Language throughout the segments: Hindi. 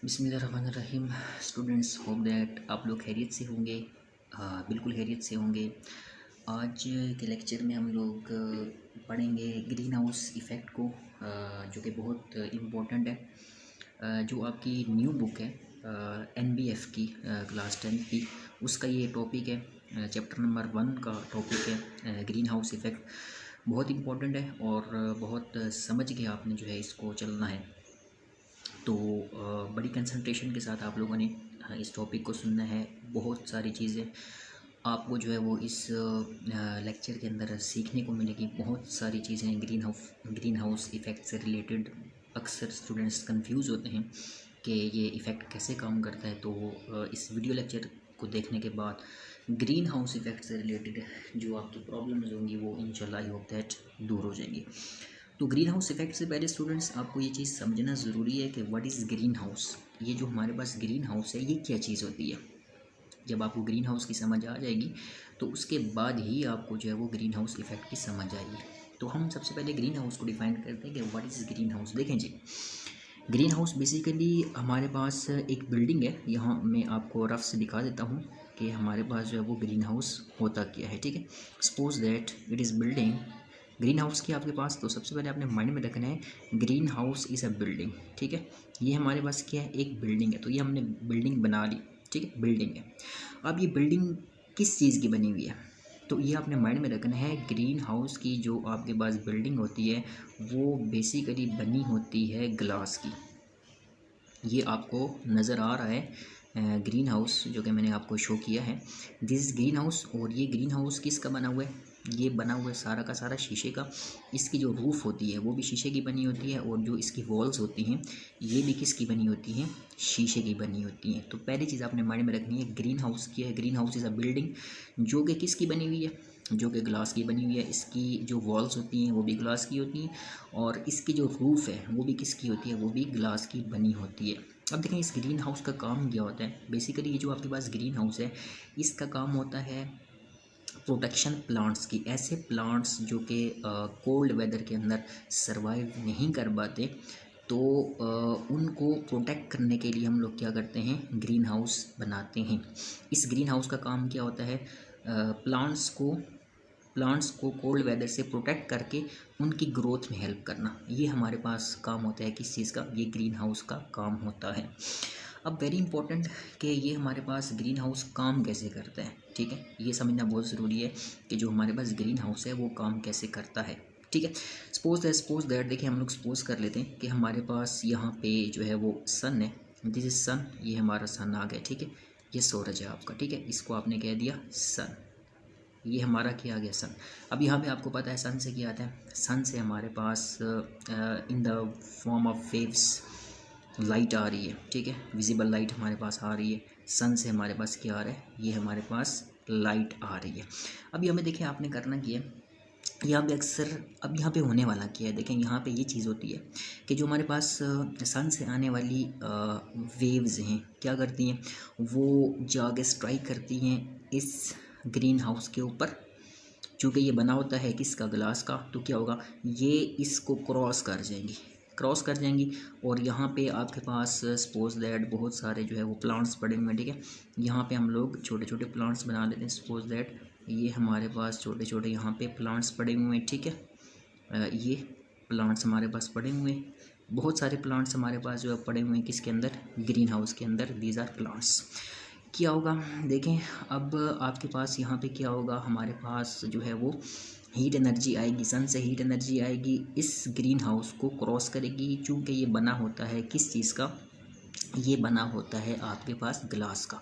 बिस्मिल्लाहिर्रहमानिर्रहीम। स्टूडेंट्स, होप दैट आप लोग खैरियत से होंगे। बिल्कुल खैरियत से होंगे। आज के लेक्चर में हम लोग पढ़ेंगे ग्रीन हाउस इफ़ेक्ट को, जो कि बहुत इम्पोर्टेंट है। जो आपकी न्यू बुक है NBF की, क्लास 10 की, उसका ये टॉपिक है। चैप्टर नंबर 1 का टॉपिक है ग्रीन हाउस इफ़ेक्ट। बहुत इम्पोर्टेंट है और बहुत समझ के आपने जो है इसको चलना है। तो बड़ी कंसंट्रेशन के साथ आप लोगों ने इस टॉपिक को सुनना है। बहुत सारी चीज़ें आपको जो है वो इस लेक्चर के अंदर सीखने को मिलेगी। बहुत सारी चीज़ें ग्रीन हाउस इफ़ेक्ट से रिलेटेड। अक्सर स्टूडेंट्स कंफ्यूज होते हैं कि ये इफ़ेक्ट कैसे काम करता है। तो इस वीडियो लेक्चर को देखने के बाद ग्रीन हाउस इफ़ेक्ट से रिलेटेड जो आपकी प्रॉब्लम्स होंगी वो इंशाल्लाह आई होप दैट दूर हो जाएंगी। तो ग्रीन हाउस इफ़ेक्ट से पहले स्टूडेंट्स आपको ये चीज़ समझना ज़रूरी है कि व्हाट इज़ ग्रीन हाउस। ये जो हमारे पास ग्रीन हाउस है ये क्या चीज़ होती है। जब आपको ग्रीन हाउस की समझ आ जाएगी तो उसके बाद ही आपको जो है वो ग्रीन हाउस इफ़ेक्ट की समझ आएगी। तो हम सबसे पहले ग्रीन हाउस को डिफ़ाइन करते हैं कि व्हाट इज़ ग्रीन हाउस। देखें जी, ग्रीन हाउस बेसिकली हमारे पास एक बिल्डिंग है। यहाँ मैं आपको रफ से दिखा देता हूँ कि हमारे पास जो है वो ग्रीन हाउस होता क्या है। ठीक है, suppose that it is building. Green house की आपके पास, तो सबसे पहले आपने माइंड में रखना है green house is a building. ठीक है, ये हमारे पास क्या है, एक बिल्डिंग है। तो ये हमने बिल्डिंग बना ली। ठीक है, बिल्डिंग है। अब ये बिल्डिंग किस चीज़ की बनी हुई है, तो ये आपने माइंड में रखना है। ग्रीन हाउस की जो आपके पास बिल्डिंग होती है वो बेसिकली बनी होती है ग्लास की। ये आपको नज़र आ रहा है ग्रीन हाउस जो कि मैंने आपको शो किया है। This green house. और ये ग्रीन हाउस किसका बना हुआ है, ये बना हुआ है सारा का सारा शीशे का। इसकी जो रूफ़ होती है वो भी शीशे की बनी होती है और जो इसकी वॉल्स होती हैं ये भी किसकी बनी होती हैं, शीशे की बनी होती हैं। तो पहली चीज़ आपने माइंड में रखनी है, ग्रीन हाउस की है। Green house is a building जो कि किसकी बनी हुई है, जो कि ग्लास की बनी हुई है। इसकी जो वॉल्स होती हैं वो भी ग्लास की होती हैं और इसकी जो रूफ़ है वो भी किसकी होती है, वो भी ग्लास की बनी होती है। अब देखें इस ग्रीन हाउस का काम क्या होता है। बेसिकली ये जो आपके पास ग्रीन हाउस है इसका काम होता है प्रोटेक्शन प्लांट्स की। ऐसे प्लांट्स जो कि कोल्ड वेदर के अंदर सरवाइव नहीं कर पाते, तो उनको प्रोटेक्ट करने के लिए हम लोग क्या करते हैं, ग्रीन हाउस बनाते हैं। इस ग्रीन हाउस का काम क्या होता है, प्लांट्स को कोल्ड वेदर से प्रोटेक्ट करके उनकी ग्रोथ में हेल्प करना। ये हमारे पास काम होता है किस चीज़ का, ये ग्रीन हाउस का काम होता है। अब वेरी इंपॉर्टेंट कि ये हमारे पास ग्रीन हाउस काम कैसे करता है। ठीक है, ये समझना बहुत ज़रूरी है कि जो हमारे पास ग्रीन हाउस है वो काम कैसे करता है। ठीक है, सपोज दैट देखिए हम लोग सपोज कर लेते हैं कि हमारे पास यहाँ पे जो है वो सन है। दिस इज सन, ये हमारा सन आ गया। ठीक है, ये सूरज है आपका। ठीक है, इसको आपने कह दिया सन, ये हमारा क्या आ गया सन। अब यहाँ पे आपको पता है सन से क्या आता है, सन से हमारे पास in the form of waves light आ रही है। ठीक है, विजिबल लाइट हमारे पास आ रही है। सन से हमारे पास क्या आ रहा है, ये हमारे पास लाइट आ रही है। अभी हमें देखिए आपने करना क्या है, यहाँ पे अक्सर अब यहाँ पे होने वाला क्या है, देखें यहाँ पे ये चीज़ होती है कि जो हमारे पास सन से आने वाली वेव्स हैं क्या करती हैं, वो जाके स्ट्राइक करती हैं इस ग्रीन हाउस के ऊपर। चूँकि ये बना होता है किसका, ग्लास का, तो क्या होगा, ये इसको क्रॉस कर जाएंगी और यहाँ पे आपके पास सपोज दैट बहुत सारे जो है वो प्लांट्स पड़े हुए हैं। ठीक है, यहाँ पे हम लोग छोटे छोटे प्लांट्स बना लेते हैं। सपोज दैट ये हमारे पास छोटे छोटे यहाँ पे प्लांट्स पड़े हुए हैं। ठीक है, ये प्लांट्स हमारे पास पड़े हुए हैं। बहुत सारे प्लांट्स हमारे पास जो है पड़े हुए हैं किसके अंदर, ग्रीन हाउस के अंदर। These are plants. क्या होगा, देखें अब आपके पास यहाँ पे क्या होगा, हमारे पास जो है वो हीट एनर्जी आएगी, सन से हीट एनर्जी आएगी, इस ग्रीन हाउस को क्रॉस करेगी। चूँकि ये बना होता है किस चीज़ का, ये बना होता है आपके पास ग्लास का।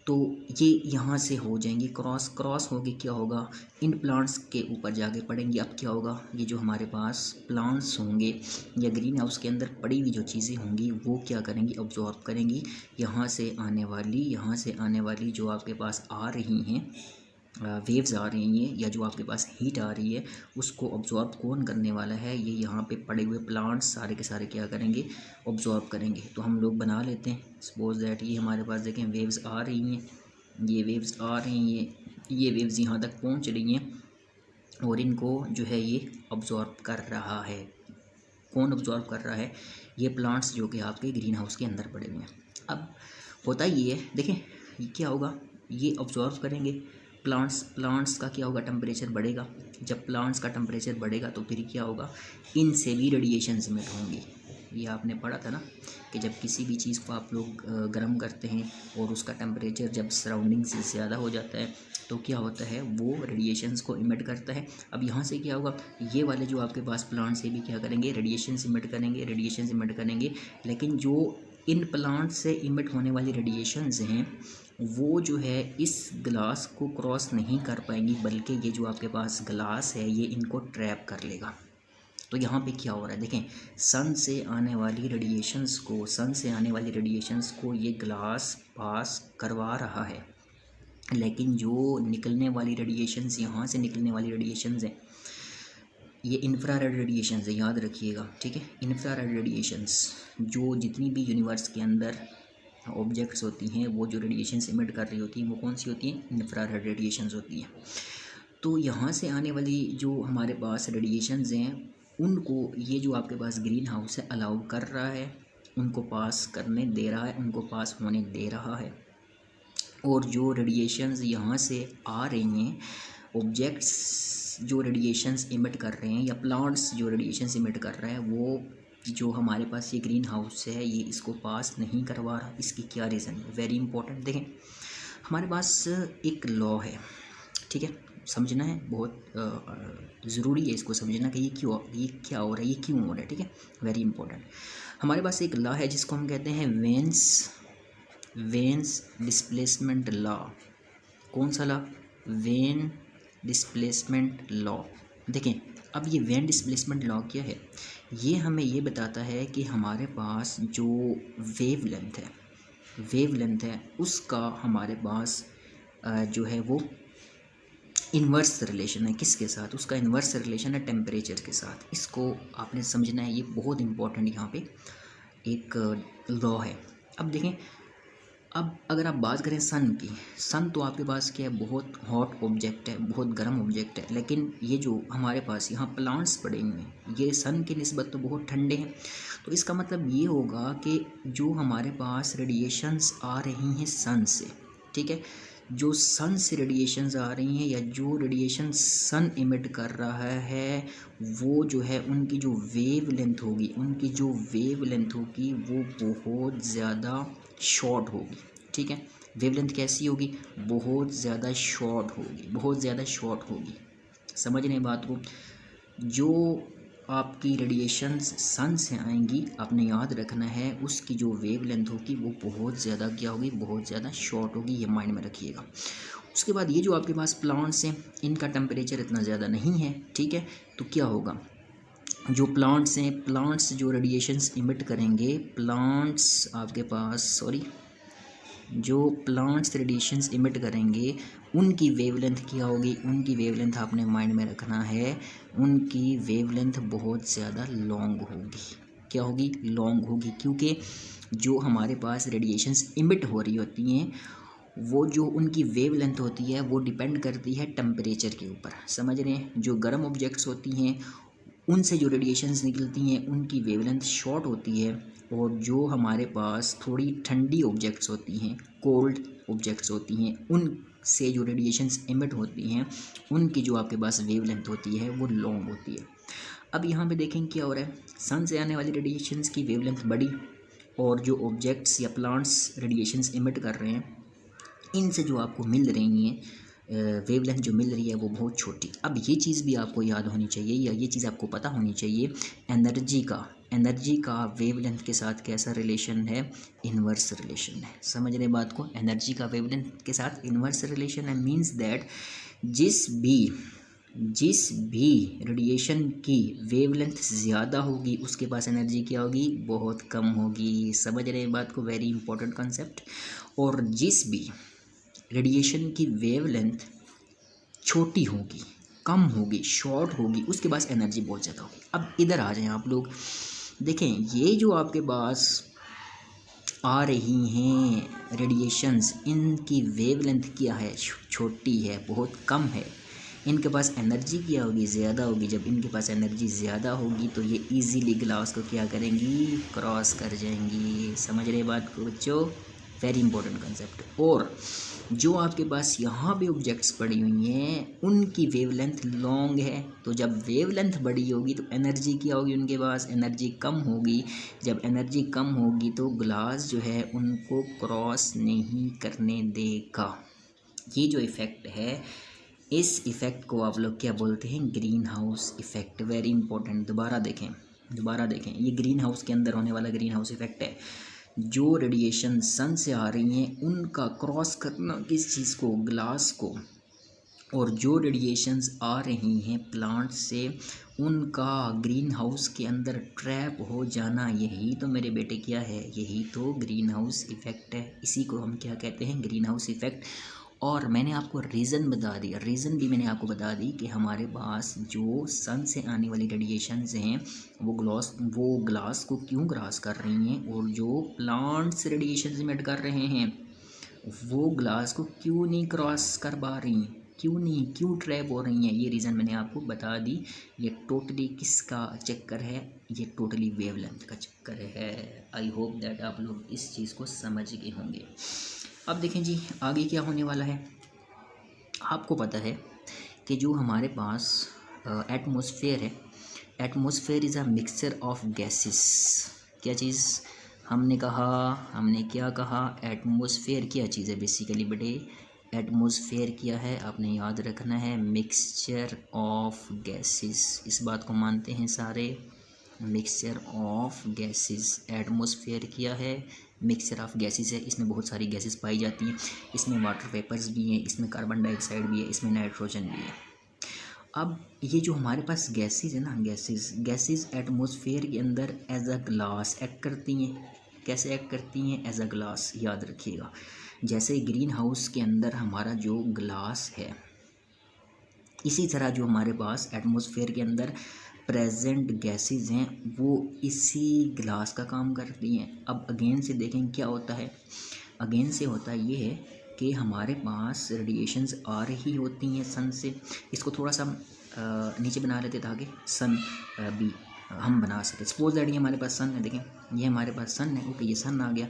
तो ये यहाँ से हो जाएंगी क्रॉस होगी, क्या होगा, इन प्लांट्स के ऊपर जाके पड़ेंगी। अब क्या होगा, ये जो हमारे पास प्लांट्स होंगे या ग्रीन हाउस के अंदर पड़ी हुई जो चीज़ें होंगी वो क्या करेंगी, ऑब्जॉर्ब करेंगी। यहाँ से आने वाली जो आपके पास आ रही हैं वेव्स आ रही हैं या जो आपके पास हीट आ रही है उसको ऑब्जॉर्ब कौन करने वाला है, ये यहाँ पे पड़े हुए प्लांट्स सारे के सारे क्या करेंगे, ऑब्जॉर्ब करेंगे। तो हम लोग बना लेते हैं सपोज दैट ये हमारे पास देखें वेव्स आ रही हैं, ये वेव्स आ रही हैं, ये वेव्स यहाँ तक पहुँच रही हैं और इनको जो है ये ऑब्जॉर्ब कर रहा है। कौन ऑब्जॉर्व कर रहा है, ये प्लांट्स जो कि आपके ग्रीन हाउस के अंदर पड़े हुए हैं। अब होता ये है, देखें ये क्या होगा, ये ऑब्जॉर्व करेंगे प्लांट्स का क्या होगा, टेम्परेचर बढ़ेगा। जब प्लांट्स का टेम्परेचर बढ़ेगा तो फिर क्या होगा, इनसे भी रेडिएशंस इमिट होंगी। ये आपने पढ़ा था ना कि जब किसी भी चीज़ को आप लोग गर्म करते हैं और उसका टेम्परेचर जब सराउंडिंग से ज़्यादा हो जाता है तो क्या होता है, वो रेडिएशंस को इमिट करता है। अब यहाँ से क्या होगा, ये वाले जो आपके पास प्लांट्स से भी क्या करेंगे, रेडिएशंस इमिट करेंगे, लेकिन जो इन प्लांट से इमिट होने वाली रेडिएशंस हैं वो जो है इस ग्लास को क्रॉस नहीं कर पाएंगी, बल्कि ये जो आपके पास ग्लास है ये इनको ट्रैप कर लेगा। तो यहाँ पे क्या हो रहा है, देखें सन से आने वाली रेडिएशंस को ये ग्लास पास करवा रहा है, लेकिन जो निकलने वाली रेडिएशंस, यहाँ से निकलने वाली रेडिएशंस हैं, ये इंफ्रारेड रेडिएशंस है, याद रखिएगा, ठीक है। इंफ्रारेड रेडिएशंस जो जितनी भी यूनिवर्स के अंदर ऑब्जेक्ट्स होती हैं वो जो रेडिएशंस इमिट कर रही होती हैं वो कौन सी होती हैं, इंफ्रारेड रेडिएशंस होती हैं। तो यहाँ से आने वाली जो हमारे पास रेडिएशंस हैं उनको ये जो आपके पास ग्रीन हाउस है अलाउ कर रहा है, उनको पास करने दे रहा है, उनको पास होने दे रहा है। और जो रेडिएशंस यहाँ से आ रही हैं, ऑब्जेक्ट्स जो रेडिएशंस इमिट कर रहे हैं या प्लांट्स जो रेडिएशंस इमिट कर रहे हैं, वो जो हमारे पास ये ग्रीन हाउस है ये इसको पास नहीं करवा रहा। इसकी क्या रीज़न है, वेरी इंपॉर्टेंट। देखें हमारे पास एक लॉ है, ठीक है, समझना है, बहुत ज़रूरी है इसको समझना कि ये क्या हो रहा है, ये क्यों हो रहा है, ठीक है, वेरी इंपॉर्टेंट। हमारे पास एक लॉ है जिसको हम कहते हैं वेन्स डिस्प्लेसमेंट लॉ। कौन सा लॉ, वेन डिस्प्लेसमेंट लॉ। देखें अब ये वेन डिस्प्लेसमेंट लॉ क्या है, ये हमें ये बताता है कि हमारे पास जो वेवलेंथ है उसका हमारे पास जो है वो इन्वर्स रिलेशन है। किसके साथ, उसका इन्वर्स रिलेशन है टेम्परेचर के साथ। इसको आपने समझना है, ये बहुत इंपॉर्टेंट यहाँ पे एक लॉ है। अब देखें, अब अगर आप बात करें सन की, सन तो आपके पास क्या है, बहुत हॉट ऑब्जेक्ट है, बहुत गर्म ऑब्जेक्ट है, लेकिन ये जो हमारे पास यहाँ प्लांट्स पड़े हुए हैं ये सन की निस्बत तो बहुत ठंडे हैं। तो इसका मतलब ये होगा कि जो हमारे पास रेडिएशंस आ रही हैं सन से, ठीक है, जो सन से रेडिएशंस आ रही हैं या जो रेडिएशन सन इमिट कर रहा है वो जो है उनकी जो वेवलेंथ होगी वो बहुत ज़्यादा शॉर्ट होगी, ठीक है। वेवलेंथ कैसी होगी, बहुत ज़्यादा शॉर्ट होगी, समझ रहे हैं बात को। जो आपकी रेडिएशंस सन से आएंगी आपने याद रखना है उसकी जो वेवलेंथ होगी वो बहुत ज़्यादा क्या होगी, बहुत ज़्यादा शॉर्ट होगी, ये माइंड में रखिएगा। उसके बाद ये जो आपके पास प्लांट्स हैं इनका टेम्परेचर इतना ज़्यादा नहीं है, ठीक है, तो क्या होगा, जो प्लांट्स हैं, प्लांट्स जो रेडिएशंस इमिट करेंगे, जो प्लांट्स रेडिएशंस इमिट करेंगे उनकी वेवलेंथ क्या होगी, उनकी वेवलेंथ आपने माइंड में रखना है, उनकी वेवलेंथ बहुत ज़्यादा लॉन्ग होगी। क्या होगी, लॉन्ग होगी, क्योंकि जो हमारे पास रेडिएशंस इमिट हो रही होती हैं वो जो उनकी वेवलेंथ होती है वो डिपेंड करती है टेम्परेचर के ऊपर, समझ रहे हैं। जो गर्म ऑब्जेक्ट्स होती हैं उनसे जो रेडिएशंस निकलती हैं उनकी वेवलेंथ शॉर्ट होती है, और जो हमारे पास थोड़ी ठंडी ऑब्जेक्ट्स होती हैं, कोल्ड ऑब्जेक्ट्स होती हैं, उनसे जो रेडिएशंस इमिट होती हैं उनकी जो आपके पास वेवलेंथ होती है वो लॉन्ग होती है। अब यहाँ पे देखें क्या हो रहा है, सन से आने वाली रेडिएशंस की वेवलेंथ बड़ी और जो ऑब्जेक्ट्स या प्लांट्स रेडिएशंस इमिट कर रहे हैं इनसे जो आपको मिल रही हैं वेवलेंथ जो मिल रही है वो बहुत छोटी। अब ये चीज़ भी आपको याद होनी चाहिए या ये चीज़ आपको पता होनी चाहिए, एनर्जी का वेवलेंथ के साथ कैसा रिलेशन है, इन्वर्स रिलेशन है। समझ रहे बात को, एनर्जी का वेवलेंथ के साथ इन्वर्स रिलेशन है, मींस दैट जिस भी रेडिएशन की वेवलेंथ ज़्यादा होगी उसके पास एनर्जी क्या होगी, बहुत कम होगी। समझ रहे बात को, वेरी इंपॉर्टेंट कॉन्सेप्ट। और जिस भी रेडिएशन की वेवलेंथ छोटी होगी, कम होगी, शॉर्ट होगी, उसके पास एनर्जी बहुत ज़्यादा होगी। अब इधर आ जाएं आप लोग, देखें ये जो आपके पास आ रही हैं रेडिएशंस इनकी वेवलेंथ क्या है, छोटी है, बहुत कम है, इनके पास एनर्जी क्या होगी, ज़्यादा होगी। जब इनके पास एनर्जी ज़्यादा होगी तो ये इजीली ग्लास को क्या करेंगी, क्रॉस कर जाएंगी। समझ रहे बात को बच्चों, वेरी इंपॉर्टेंट कंसेप्ट। और जो आपके पास यहाँ पे ऑब्जेक्ट्स पड़ी हुई हैं उनकी वेवलेंथ लॉन्ग है, तो जब वेवलेंथ बड़ी होगी तो एनर्जी क्या होगी, उनके पास एनर्जी कम होगी। जब एनर्जी कम होगी तो ग्लास जो है उनको क्रॉस नहीं करने देगा। ये जो इफ़ेक्ट है, इस इफ़ेक्ट को आप लोग क्या बोलते हैं, green house effect. Very important, दोबारा देखें, ये ग्रीन हाउस के अंदर होने वाला ग्रीन हाउस इफ़ेक्ट है। जो रेडिएशन सन से आ रही हैं उनका क्रॉस करना किस चीज़ को, ग्लास को, और जो रेडिएशंस आ रही हैं प्लांट से उनका ग्रीन हाउस के अंदर ट्रैप हो जाना, यही तो मेरे बेटे क्या है, यही तो ग्रीन हाउस इफ़ेक्ट है। इसी को हम क्या कहते हैं, ग्रीन हाउस इफ़ेक्ट। और मैंने आपको रीज़न बता दिया, रीज़न भी मैंने आपको बता दी कि हमारे पास जो सन से आने वाली रेडिएशंस हैं वो ग्लास को क्यों क्रॉस कर रही हैं, और जो प्लांट्स रेडिएशन इमिट कर रहे हैं वो ग्लास को क्यों नहीं क्रॉस कर पा रही, क्यों ट्रैप हो रही हैं। ये रीज़न मैंने आपको बता दी। ये टोटली किसका चक्कर है, ये टोटली वेवलेंथ का चक्कर है। आई होप दैट आप लोग इस चीज़ को समझ गए होंगे। अब देखें जी आगे क्या होने वाला है। आपको पता है कि जो हमारे पास एटमॉस्फेयर है, atmosphere is a mixture of gases. क्या चीज़ हमने क्या कहा, एटमॉस्फेयर क्या चीज़ है बेसिकली बेटे, एटमॉस्फेयर क्या है आपने याद रखना है, मिक्सचर ऑफ गैसेस। इस बात को मानते हैं सारे, मिक्सचर ऑफ गैसेस। एटमॉस्फेयर क्या है, मिक्सचर ऑफ गैसेस है। इसमें बहुत सारी गैसेस पाई जाती हैं, इसमें वाटर वेपर्स भी हैं, इसमें कार्बन डाइऑक्साइड भी है, इसमें नाइट्रोजन भी है। अब ये जो हमारे पास गैसेस है ना, गैसेस एटमॉस्फेयर के अंदर एज अ ग्लास एक्ट करती हैं। कैसे एक्ट करती हैं, एज अ ग्लास, याद रखिएगा। जैसे ग्रीन हाउस के अंदर हमारा जो ग्लास है, इसी तरह जो हमारे पास एटमॉस्फेयर के अंदर प्रेजेंट गैसेस हैं वो इसी ग्लास का काम करती हैं। अब अगेन से देखें क्या होता है, अगेन से होता ये है कि हमारे पास रेडिएशंस आ रही होती हैं सन से। इसको थोड़ा सा नीचे बना लेते ताकि सन भी हम बना सकें। सपोज दैट ये हमारे पास सन है, देखें ये हमारे पास सन है, ओके ये सन आ गया,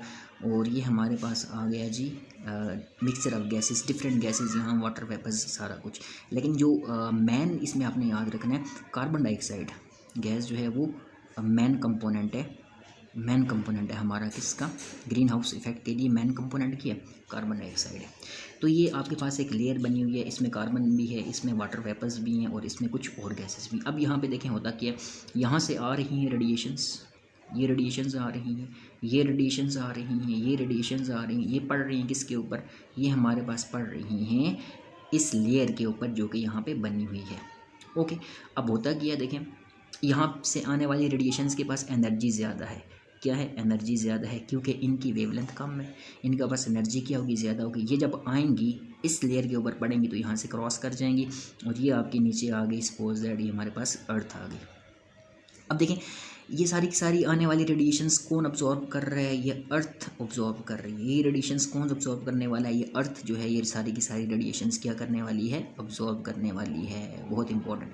और ये हमारे पास आ गया जी mixture of gases, different gases, यहाँ वाटर वेपर्स सारा कुछ। लेकिन जो मेन इसमें आपने याद रखना है, कार्बन डाइऑक्साइड गैस जो है वो मेन कंपोनेंट है हमारा किसका, ग्रीन हाउस इफेक्ट के लिए मेन कंपोनेंट क्या है, कार्बन डाइऑक्साइड है। तो ये आपके पास एक लेयर बनी हुई है, इसमें कार्बन भी है, इसमें वाटर वेपर्स भी हैं, और इसमें कुछ और गैसेस भी। अब यहाँ पे देखें होता क्या है, यहाँ से आ रही हैं रेडिएशंस, ये रेडिएशंस आ रही हैं, ये रेडिएशंस आ रही हैं, ये रेडिएशंस आ रही हैं, ये पड़ रही हैं किसके ऊपर, ये हमारे पास पड़ रही हैं इस लेयर के ऊपर जो कि यहाँ पे बनी हुई है। ओके, अब होता क्या देखें, यहाँ से आने वाली रेडिएशंस के पास एनर्जी ज़्यादा है। क्या है, एनर्जी ज़्यादा है, क्योंकि इनकी वेवलेंथ कम है, इनका पास एनर्जी क्या होगी, ज़्यादा होगी। ये जब आएंगी इस लेयर के ऊपर पड़ेंगी तो यहाँ से क्रॉस कर जाएंगी, और ये आपके नीचे आ गई, सपोज दैट ये हमारे पास अर्थ आ गई। अब देखें ये सारी की सारी आने वाली रेडिएशंस कौन अब्जॉर्ब कर रहा है, ये अर्थ अब्जॉर्ब कर रही है। ये रेडिएशंस कौन अब्जॉर्ब करने वाला है, ये अर्थ जो है ये सारी की सारी रेडिएशंस क्या करने वाली है, अब्जॉर्ब करने वाली है। बहुत इंपॉर्टेंट,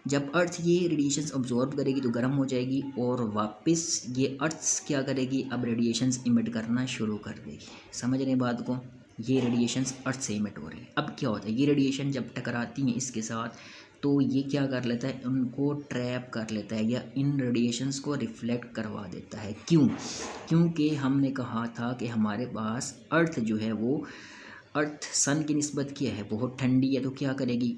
जब अर्थ ये रेडिएशंस अब्जॉर्ब करेगी तो गर्म हो जाएगी, और वापस ये अर्थ क्या करेगी, अब रेडिएशंस इमिट करना शुरू कर देगी। समझ रहे हैं बात को, ये रेडिएशंस अर्थ से इमिट हो रही है। अब क्या होता है, ये रेडिएशन जब टकराती हैं इसके साथ तो ये क्या कर लेता है, उनको ट्रैप कर लेता है, या इन रेडिएशंस को रिफ्लेक्ट करवा देता है। क्यों, क्योंकि हमने कहा था कि हमारे पास अर्थ जो है वो, अर्थ सन की निस्बत क्या है, बहुत ठंडी है, तो क्या करेगी,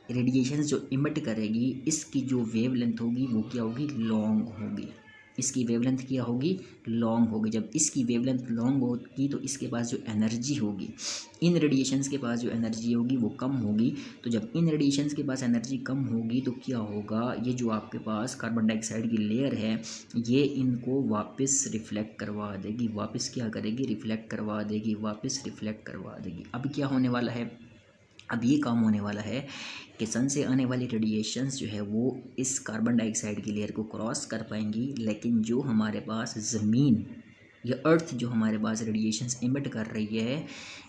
रेडिएशंस जो इमिट करेगी इसकी जो वेवलेंथ होगी वो क्या होगी, लॉन्ग होगी। इसकी वेवलेंथ क्या होगी, लॉन्ग होगी। जब इसकी वेवलेंथ लॉन्ग होगी तो इसके पास जो एनर्जी होगी, इन रेडिएशंस के पास जो एनर्जी होगी वो कम होगी। तो जब इन रेडिएशंस के पास एनर्जी कम होगी तो क्या होगा, ये जो आपके पास कार्बन डाइऑक्साइड की लेयर है ये इनको वापस रिफ्लेक्ट करवा देगी, वापस क्या करेगी, रिफ्लेक्ट करवा देगी, वापस रिफ्लेक्ट करवा देगी। अब क्या होने वाला है, अब ये काम होने वाला है कि सन से आने वाली रेडिएशंस जो है वो इस कार्बन डाइऑक्साइड की लेयर को क्रॉस कर पाएंगी, लेकिन जो हमारे पास ज़मीन या अर्थ जो हमारे पास रेडिएशंस इमिट कर रही है,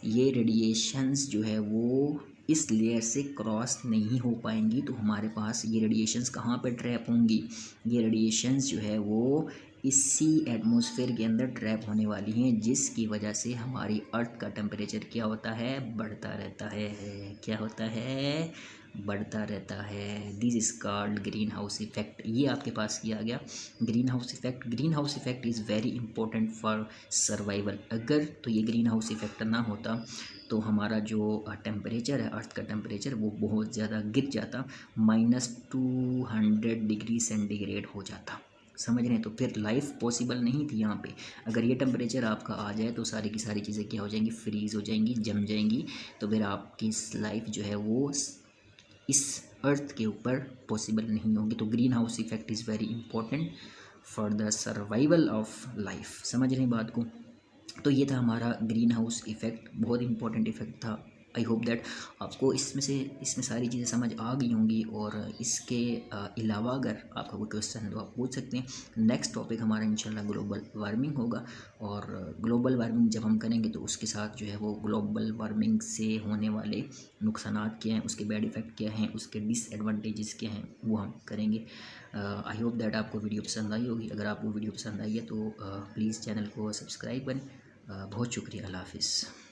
ये रेडिएशंस जो है वो इस लेयर से क्रॉस नहीं हो पाएंगी, तो हमारे पास ये रेडिएशंस कहाँ पे ट्रैप होंगी? ये रेडिएशंस जो है वो इसी एटमॉस्फेयर के अंदर ट्रैप होने वाली हैं, जिसकी वजह से हमारी अर्थ का टेम्परेचर क्या होता है? बढ़ता रहता है। क्या होता है? बढ़ता रहता है। This is called green house effect. ये आपके पास ये आ गया green house effect. Green house effect is very important for survival. अगर तो ये ग्रीन हाउस इफेक्ट ना होता तो हमारा जो टेम्परेचर है, अर्थ का टेम्परेचर, वो बहुत ज़्यादा गिर जाता, -200 डिग्री सेंटीग्रेड हो जाता। समझ रहे हैं? तो फिर लाइफ पॉसिबल नहीं थी यहाँ पे। अगर ये टेम्परेचर आपका आ जाए तो सारी की सारी चीज़ें क्या हो जाएंगी? फ्रीज़ हो जाएंगी, जम जाएंगी। तो फिर आपकी लाइफ जो है वो इस अर्थ के ऊपर पॉसिबल नहीं होगी। तो green house effect is very important for the survival of life. समझ रहे हैं बात को? तो ये था हमारा ग्रीन हाउस इफ़ेक्ट, बहुत इंपॉर्टेंट इफ़ेक्ट था। आई होप दैट आपको इसमें सारी चीज़ें समझ आ गई होंगी। और इसके अलावा अगर आपका कोई क्वेश्चन है तो आप पूछ सकते हैं। नेक्स्ट टॉपिक हमारा इंशाल्लाह ग्लोबल वार्मिंग होगा। और ग्लोबल वार्मिंग जब हम करेंगे तो उसके साथ जो है वो ग्लोबल वार्मिंग से होने वाले नुकसानात क्या हैं, उसके बैड इफ़ेक्ट क्या हैं, उसके डिसएडवांटेजेस क्या हैं, वो हम करेंगे। आई होप दैट आपको वीडियो पसंद आई होगी। अगर आपको वीडियो पसंद आई है तो प्लीज़ चैनल को सब्सक्राइब करें। बहुत शुक्रिया। अल्लाह हाफ़िज़।